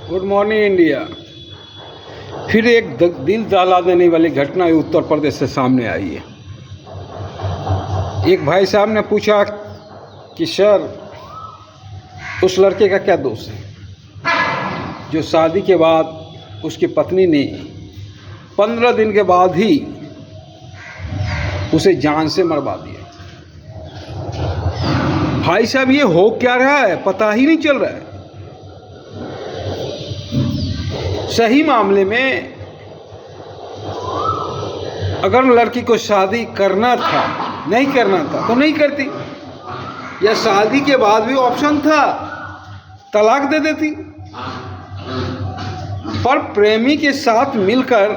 Good morning India. फिर एक दिल दहला देने वाली घटना उत्तर प्रदेश से सामने आई है। एक भाई साहब ने पूछा कि सर, उस लड़के का क्या दोष है जो शादी के बाद उसकी पत्नी ने 15 दिन के बाद ही उसे जान से मरवा दिया। भाई साहब, ये हो क्या रहा है, पता ही नहीं चल रहा है। सही मामले में अगर लड़की को शादी करना था, नहीं करना था तो नहीं करती, या शादी के बाद भी ऑप्शन था तलाक दे देती। पर प्रेमी के साथ मिलकर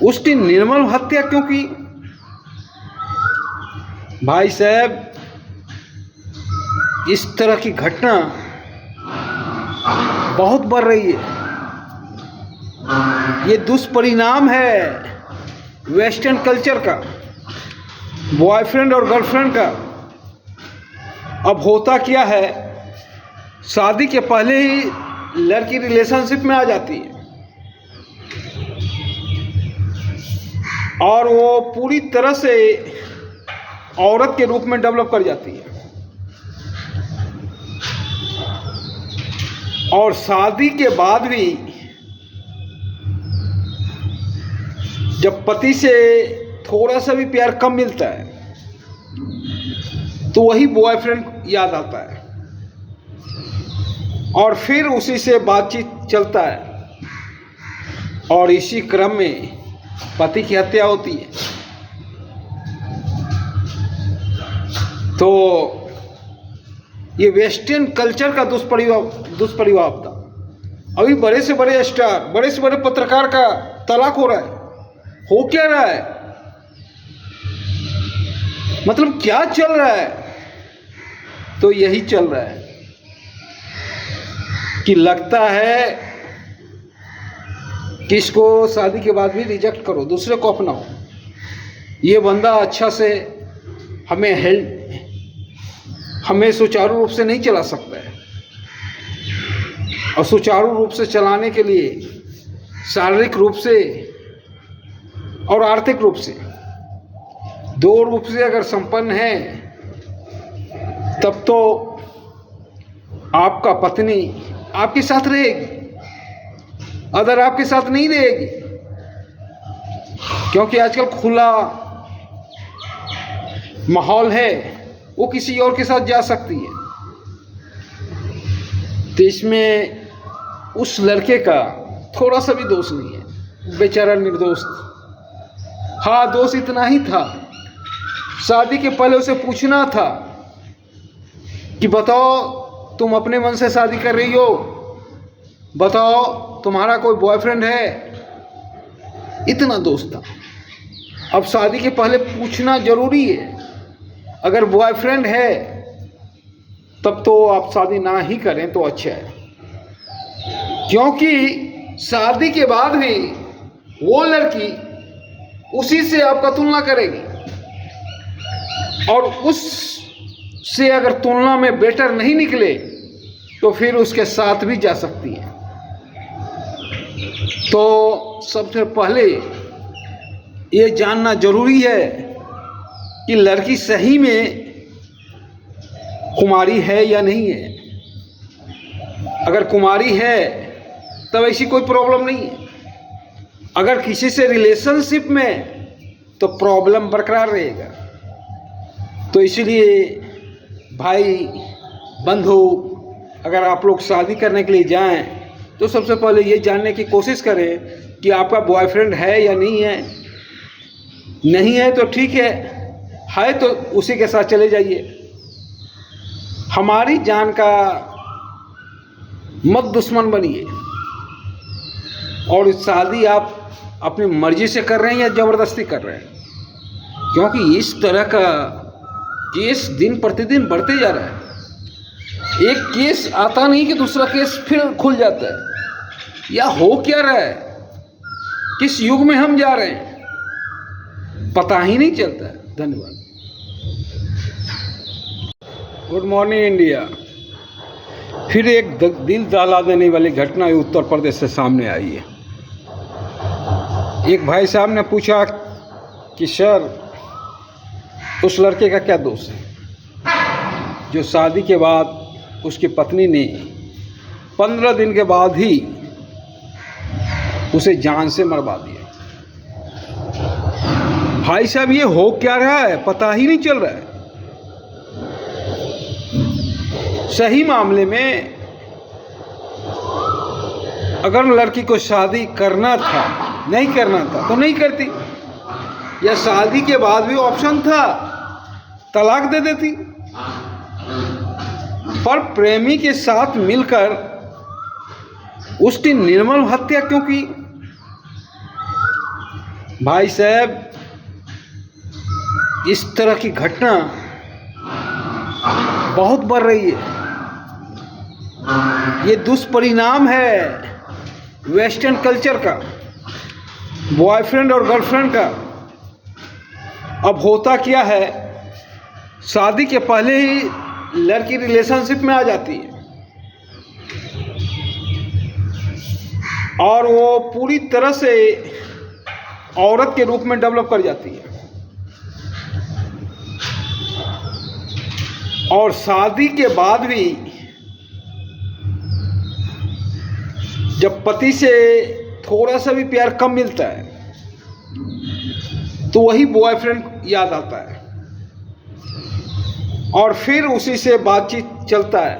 उसकी निर्मम हत्या क्यों की? भाई साहब, इस तरह की घटना बहुत बढ़ रही है। ये दुष्परिणाम है वेस्टर्न कल्चर का, बॉयफ्रेंड और गर्लफ्रेंड का। अब होता क्या है, शादी के पहले ही लड़की रिलेशनशिप में आ जाती है और वो पूरी तरह से औरत के रूप में डेवलप कर जाती है। और शादी के बाद भी जब पति से थोड़ा सा भी प्यार कम मिलता है तो वही बॉयफ्रेंड याद आता है और फिर उसी से बातचीत चलता है और इसी क्रम में पति की हत्या होती है। तो ये वेस्टर्न कल्चर का दुष्प्रभाव था। अभी बड़े से बड़े स्टार, बड़े से बड़े पत्रकार का तलाक हो रहा है। हो क्या रहा है, मतलब क्या चल रहा है? तो यही चल रहा है कि लगता है कि इसको शादी के बाद भी रिजेक्ट करो, दूसरे को अपनाओ। ये बंदा अच्छा से हमें सुचारू रूप से नहीं चला सकता है, और सुचारू रूप से चलाने के लिए शारीरिक रूप से और आर्थिक रूप से, दो रूप से अगर संपन्न है, तब तो आपका पत्नी आपके साथ रहेगी, अदर आपके साथ नहीं रहेगी। क्योंकि आजकल खुला माहौल है, वो किसी और के साथ जा सकती है। तो इसमें उस लड़के का थोड़ा सा भी दोष नहीं है, बेचारा निर्दोष था। हाँ, दोष इतना ही था, शादी के पहले उसे पूछना था कि बताओ तुम अपने मन से शादी कर रही हो, बताओ तुम्हारा कोई बॉयफ्रेंड है। इतना दोष था। अब शादी के पहले पूछना जरूरी है। अगर बॉयफ्रेंड है तब तो आप शादी ना ही करें तो अच्छा है, क्योंकि शादी के बाद भी वो लड़की उसी से आपका तुलना करेगी और उससे अगर तुलना में बेटर नहीं निकले तो फिर उसके साथ भी जा सकती है। तो सबसे पहले ये जानना जरूरी है कि लड़की सही में कुमारी है या नहीं है। अगर कुमारी है तब ऐसी कोई प्रॉब्लम नहीं है। अगर किसी से रिलेशनशिप में तो प्रॉब्लम बरकरार रहेगा। तो इसलिए भाई बंधु, अगर आप लोग शादी करने के लिए जाएं तो सबसे पहले ये जानने की कोशिश करें कि आपका बॉयफ्रेंड है या नहीं है। नहीं है तो ठीक है तो उसी के साथ चले जाइए। हमारी जान का मत दुश्मन बनिए। और शादी आप अपनी मर्जी से कर रहे हैं या ज़बरदस्ती कर रहे हैं, क्योंकि इस तरह का केस दिन प्रतिदिन बढ़ते जा रहा है। एक केस आता नहीं कि दूसरा केस फिर खुल जाता है। या हो क्या रहा है, किस युग में हम जा रहे हैं, पता ही नहीं चलता है। धन्यवाद। Good morning India. फिर एक दिल दहला देने वाली घटना उत्तर प्रदेश से सामने आई है। एक भाई साहब ने पूछा कि सर, उस लड़के का क्या दोष है जो शादी के बाद उसकी पत्नी ने 15 दिन के बाद ही उसे जान से मरवा दिया। भाई साहब, ये हो क्या रहा है, पता ही नहीं चल रहा है। सही मामले में अगर लड़की को शादी करना था, नहीं करना था तो नहीं करती, या शादी के बाद भी ऑप्शन था तलाक दे देती। पर प्रेमी के साथ मिलकर उसकी निर्मम हत्या क्यों की? भाई साहब, इस तरह की घटना बहुत बढ़ रही है। ये दुष्परिणाम है वेस्टर्न कल्चर का, बॉयफ्रेंड और गर्लफ्रेंड का। अब होता क्या है, शादी के पहले ही लड़की रिलेशनशिप में आ जाती है और वो पूरी तरह से औरत के रूप में डेवलप कर जाती है। और शादी के बाद भी जब पति से थोड़ा सा भी प्यार कम मिलता है तो वही बॉयफ्रेंड याद आता है और फिर उसी से बातचीत चलता है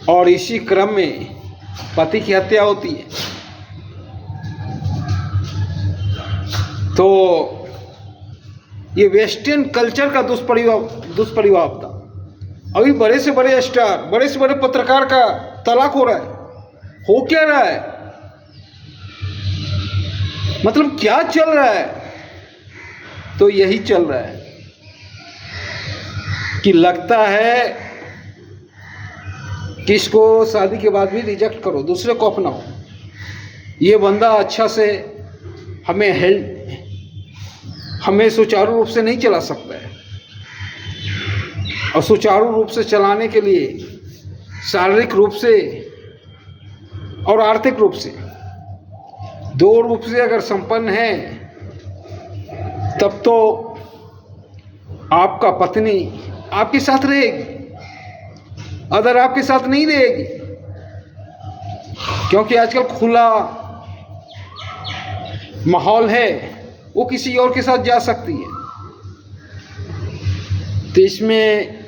और इसी क्रम में पति की हत्या होती है। तो ये वेस्टर्न कल्चर का दुष्प्रभाव था। अभी बड़े से बड़े स्टार, बड़े से बड़े पत्रकार का तलाक हो रहा है। हो क्या रहा है, मतलब क्या चल रहा है? तो यही चल रहा है कि लगता है कि इसको शादी के बाद भी रिजेक्ट करो, दूसरे को अपनाओ। ये बंदा अच्छा से हमें सुचारू रूप से नहीं चला सकता है, और सुचारू रूप से चलाने के लिए शारीरिक रूप से और आर्थिक रूप से, दो रूप से अगर संपन्न है, तब तो आपका पत्नी आपके साथ रहेगी, अदर आपके साथ नहीं रहेगी। क्योंकि आजकल खुला माहौल है, वो किसी और के साथ जा सकती है। तो इसमें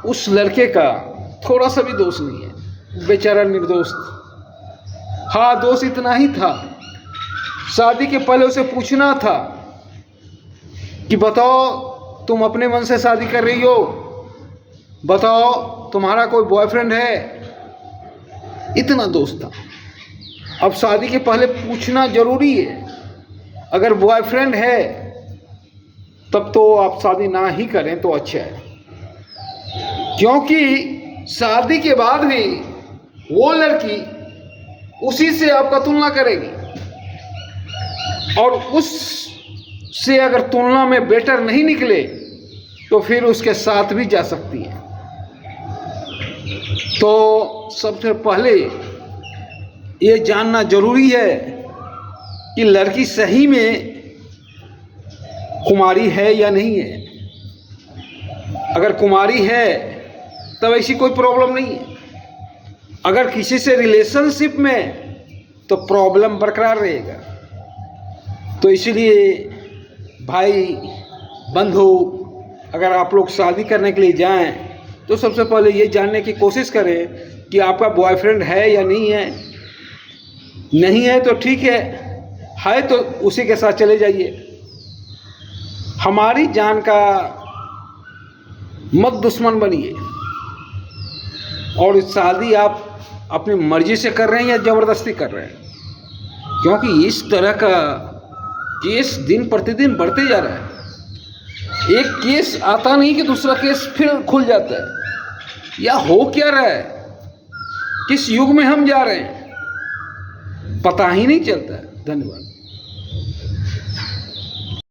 उस लड़के का थोड़ा सा भी दोष नहीं है, बेचारा निर्दोष था। हाँ, दोष इतना ही था, शादी के पहले उसे पूछना था कि बताओ तुम अपने मन से शादी कर रही हो, बताओ तुम्हारा कोई बॉयफ्रेंड है। इतना दोष था। अब शादी के पहले पूछना जरूरी है। अगर बॉयफ्रेंड है तब तो आप शादी ना ही करें तो अच्छा है, क्योंकि शादी के बाद भी वो लड़की उसी से आपका तुलना करेगी और उससे अगर तुलना में बेटर नहीं निकले तो फिर उसके साथ भी जा सकती है। तो सबसे पहले ये जानना जरूरी है कि लड़की सही में कुमारी है या नहीं है। अगर कुमारी है तब ऐसी कोई प्रॉब्लम नहीं है। अगर किसी से रिलेशनशिप में तो प्रॉब्लम बरकरार रहेगा। तो इसलिए भाई बंधु, अगर आप लोग शादी करने के लिए जाएं तो सबसे पहले ये जानने की कोशिश करें कि आपका बॉयफ्रेंड है या नहीं है। नहीं है तो ठीक है तो उसी के साथ चले जाइए। हमारी जान का मत दुश्मन बनिए। और शादी आप अपनी मर्जी से कर रहे हैं या ज़बरदस्ती कर रहे हैं, क्योंकि इस तरह का केस दिन प्रतिदिन बढ़ते जा रहा है। एक केस आता नहीं कि दूसरा केस फिर खुल जाता है। या हो क्या रहा है, किस युग में हम जा रहे हैं, पता ही नहीं चलता है। धन्यवाद।